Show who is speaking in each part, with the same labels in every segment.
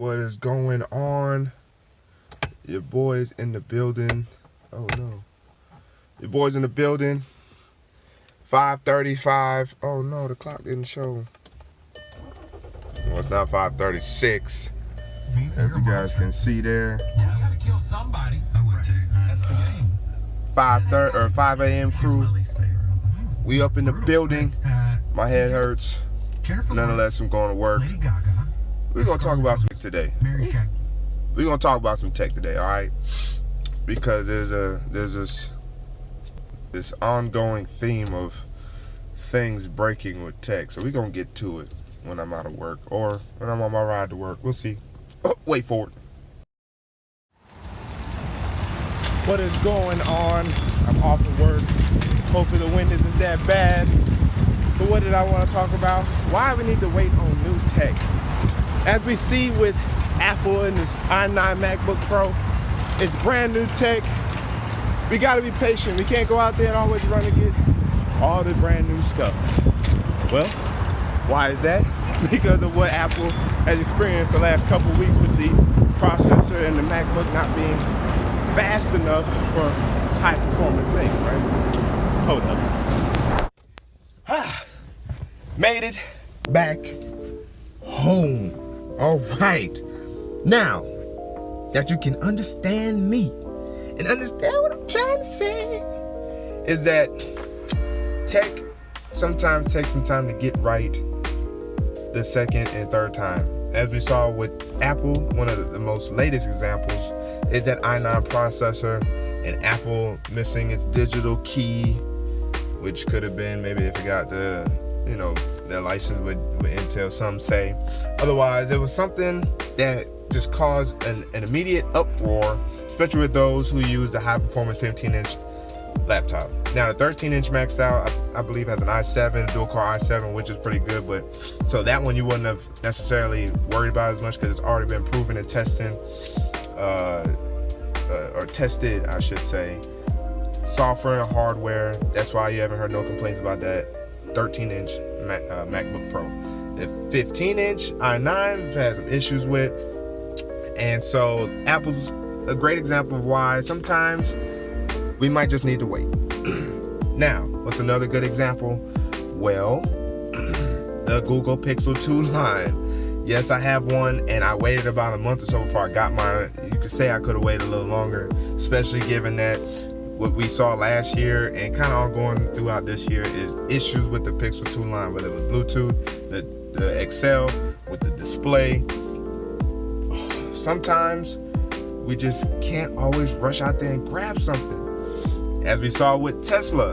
Speaker 1: What is going on? Your boys in the building. Oh no. Your boys in the building. 5:35. Oh no, the clock didn't show. Well, it's now 5:36. As you guys can see there.
Speaker 2: Yeah, I gotta kill somebody. I would too. That's the game.
Speaker 1: 5 a.m. crew. We up in the building. My head hurts. Nonetheless, I'm going to work. We're gonna talk about some today. We're gonna talk about some tech today, all right? Because there's this ongoing theme of things breaking with tech. So we're gonna get to it when I'm out of work or when I'm on my ride to work. We'll see. Oh, wait for it. What is going on? I'm off of work. Hopefully the wind isn't that bad. But what did I want to talk about? Why we need to wait on new tech. As we see with Apple and this i9 Macbook Pro, it's brand new tech. We gotta be patient. We can't go out there and always run to get all the brand new stuff. Well, why is that? Because of what Apple has experienced the last couple weeks with the processor and the MacBook not being fast enough for high performance things, right? Hold up. Made it back home. All right. Now that you can understand me and understand what I'm trying to say, is that tech sometimes takes some time to get right the second and third time. As we saw with Apple, one of the most latest examples is that i9 processor and Apple missing its digital key, which could have been maybe if it got the, you know, their license with Intel, some say. Otherwise, it was something that just caused an immediate uproar, especially with those who use the high performance 15-inch laptop. Now the 13-inch maxed out, I believe, has an i7, dual core i7, which is pretty good. But so that one you wouldn't have necessarily worried about as much because it's already been proven and testing, or tested, I should say, software and hardware. That's why you haven't heard no complaints about that 13-inch MacBook Pro. The 15-inch i9 has had some issues with, and so Apple's a great example of why sometimes we might just need to wait. Now, what's another good example? Well, the Google Pixel 2 line. Yes, I have one, and I waited about a month or so before I got mine. You could say I could have waited a little longer, especially given that what we saw last year and kind of ongoing throughout this year is issues with the Pixel 2 line, whether it was Bluetooth, the Excel, with the display. Sometimes we just can't always rush out there and grab something. As we saw with Tesla,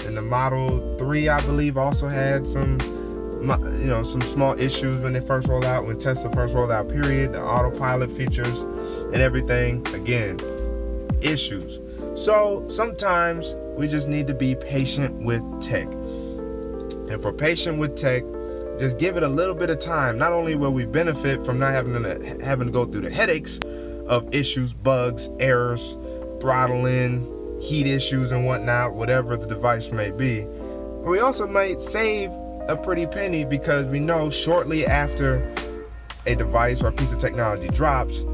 Speaker 1: and the Model 3, I believe, also had some, you know, some small issues when they first rolled out, when Tesla first rolled out, period. The autopilot features and everything, again, issues. So sometimes we just need to be patient with tech. And for patient with tech, just give it a little bit of time. Not only will we benefit from not having to go through the headaches of issues, bugs, errors, throttling, heat issues and whatnot, whatever the device may be, but we also might save a pretty penny because we know shortly after a device or a piece of technology drops,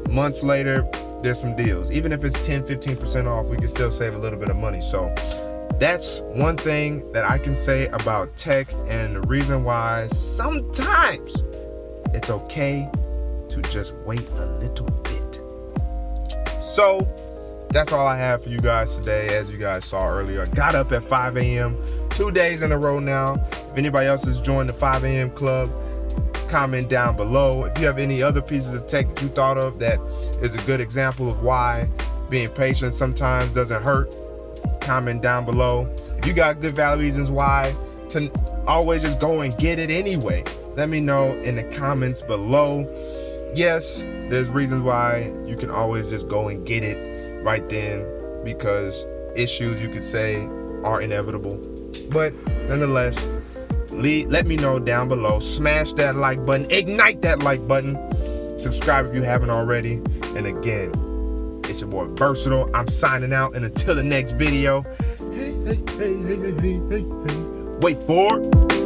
Speaker 1: months later, there's some deals. Even if it's 10-15% off, we can still save a little bit of money. So that's one thing that I can say about tech, and the reason why sometimes it's okay to just wait a little bit. So that's all I have for you guys today. As you guys saw earlier, I got up at 5 a.m. 2 days in a row now. If anybody else has joined the 5 a.m. club, comment down below. If you have any other pieces of tech that you thought of that is a good example of why being patient sometimes doesn't hurt, comment down below. If you got good valid reasons why to always just go and get it anyway, let me know in the comments below. Yes, there's reasons why you can always just go and get it right then, because issues, you could say, are inevitable. But nonetheless, let me know down below. Smash that like button, ignite that like button, subscribe if you haven't already. And again, it's your boy Versatile. I'm signing out, and until the next video, hey, wait for it.